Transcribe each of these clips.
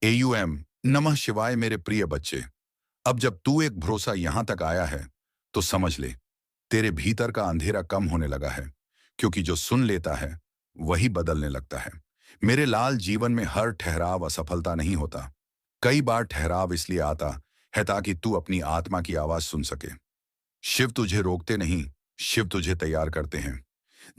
AUM नमः शिवाय मेरे प्रिय बच्चे। अब जब तू एक भरोसा यहां तक आया है तो समझ ले, तेरे भीतर का अंधेरा कम होने लगा है, क्योंकि जो सुन लेता है वही बदलने लगता है। मेरे लाल, जीवन में हर ठहराव असफलता नहीं होता। कई बार ठहराव इसलिए आता है ताकि तू अपनी आत्मा की आवाज सुन सके। शिव तुझे रोकते नहीं, शिव तुझे तैयार करते हैं।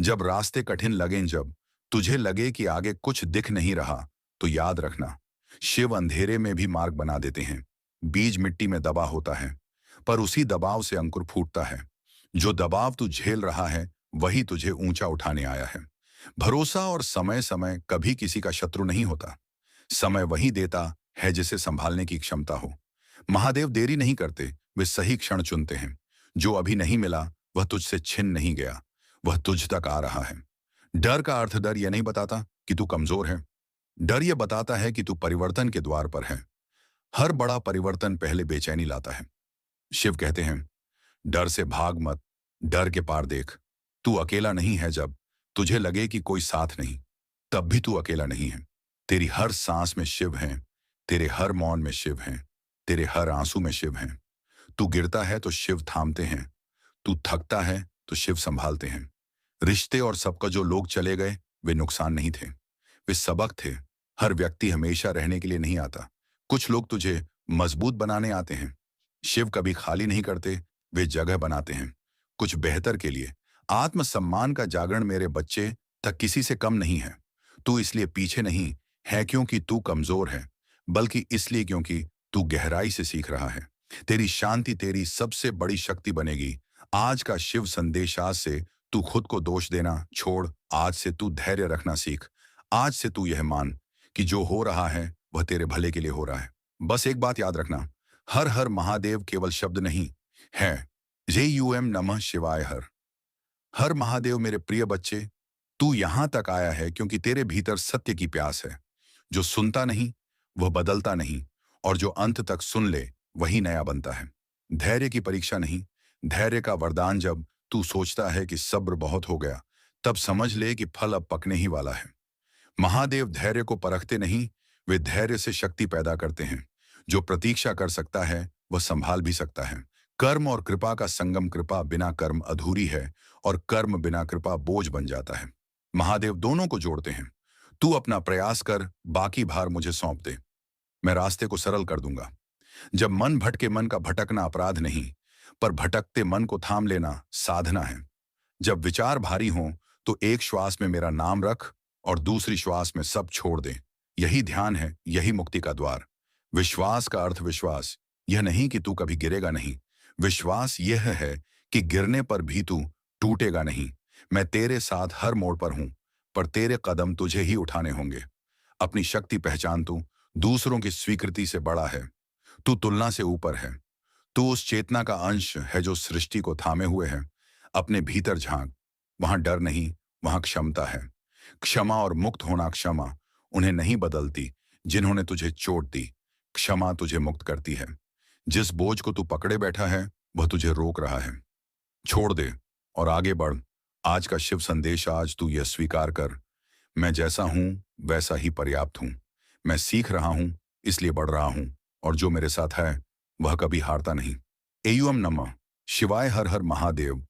जब रास्ते कठिन लगें, जब तुझे लगे कि आगे कुछ दिख नहीं रहा, तो याद रखना, शिव अंधेरे में भी मार्ग बना देते हैं। बीज मिट्टी में दबा होता है, पर उसी दबाव से अंकुर फूटता है। जो दबाव तू झेल रहा है वही तुझे ऊंचा उठाने आया है। भरोसा और समय समय कभी किसी का शत्रु नहीं होता। समय वही देता है जिसे संभालने की क्षमता हो। महादेव देरी नहीं करते, वे सही क्षण चुनते हैं। जो अभी नहीं मिला वह तुझसे छिन नहीं गया, वह तुझ तक आ रहा है। डर का अर्थ डर यह नहीं बताता कि तू कमजोर है। डर यह बताता है कि तू परिवर्तन के द्वार पर है। हर बड़ा परिवर्तन पहले बेचैनी लाता है। शिव कहते हैं, डर से भाग मत, डर के पार देख। तू अकेला नहीं है। जब तुझे लगे कि कोई साथ नहीं, तब भी तू अकेला नहीं है। तेरी हर सांस में शिव हैं, तेरे हर मौन में शिव हैं, तेरे हर आंसू में शिव हैं। तू गिरता है तो शिव थामते हैं, तू थकता है तो शिव संभालते हैं। रिश्ते और सबका जो लोग चले गए, वे नुकसान नहीं थे, वे सबक थे। हर व्यक्ति हमेशा रहने के लिए नहीं आता। कुछ लोग तुझे मजबूत बनाने आते हैं। शिव कभी खाली नहीं करते, वे जगह बनाते हैं कुछ बेहतर के लिए। आत्मसम्मान का जागरण मेरे बच्चे तक किसी से कम नहीं है। तू इसलिए पीछे नहीं है क्योंकि तू कमजोर है, बल्कि इसलिए क्योंकि तू गहराई से सीख रहा है। तेरी शांति तेरी सबसे बड़ी शक्ति बनेगी। आज का शिव संदेश, आज से तू खुद को दोष देना छोड़। आज से तू धैर्य रखना सीख। आज से तू यह मान कि जो हो रहा है वह तेरे भले के लिए हो रहा है। बस एक बात याद रखना, हर हर महादेव केवल शब्द नहीं है। JUM नमः शिवाय हर हर महादेव। मेरे प्रिय बच्चे, तू यहां तक आया है क्योंकि तेरे भीतर सत्य की प्यास है। जो सुनता नहीं वह बदलता नहीं, और जो अंत तक सुन ले वही नया बनता है। धैर्य की परीक्षा नहीं, धैर्य का वरदान। जब तू सोचता है कि सब्र बहुत हो गया, तब समझ ले कि फल अब पकने ही वाला है। महादेव धैर्य को परखते नहीं, वे धैर्य से शक्ति पैदा करते हैं। जो प्रतीक्षा कर सकता है वह संभाल भी सकता है। कर्म और कृपा का संगम। कृपा बिना कर्म अधूरी है, और कर्म बिना कृपा बोझ बन जाता है। महादेव दोनों को जोड़ते हैं। तू अपना प्रयास कर, बाकी भार मुझे सौंप दे। मैं रास्ते को सरल कर दूंगा। जब मन भटके, मन का भटकना अपराध नहीं, पर भटकते मन को थाम लेना साधना है। जब विचार भारी हों तो एक श्वास में मेरा नाम रख, और दूसरी श्वास में सब छोड़ दे। यही ध्यान है, यही मुक्ति का द्वार। विश्वास का अर्थ विश्वास यह नहीं कि तू कभी गिरेगा नहीं। विश्वास यह है कि गिरने पर भी तू टूटेगा नहीं। मैं तेरे साथ हर मोड़ पर हूं, पर तेरे कदम तुझे ही उठाने होंगे। अपनी शक्ति पहचान। तू दूसरों की स्वीकृति से बड़ा है, तू तुलना से ऊपर है। तू उस चेतना का अंश है जो सृष्टि को थामे हुए है। अपने भीतर झांक, वहां डर नहीं, वहां क्षमता है। क्षमा और मुक्त होना। क्षमा उन्हें नहीं बदलती जिन्होंने तुझे चोट दी, क्षमा तुझे मुक्त करती है। जिस बोझ को तू पकड़े बैठा है वह तुझे रोक रहा है। छोड़ दे और आगे बढ़। आज का शिव संदेश, आज तू यह स्वीकार कर, मैं जैसा हूं वैसा ही पर्याप्त हूं। मैं सीख रहा हूं इसलिए बढ़ रहा हूं, और जो मेरे साथ है वह कभी हारता नहीं। AUM नमः शिवाय हर हर महादेव।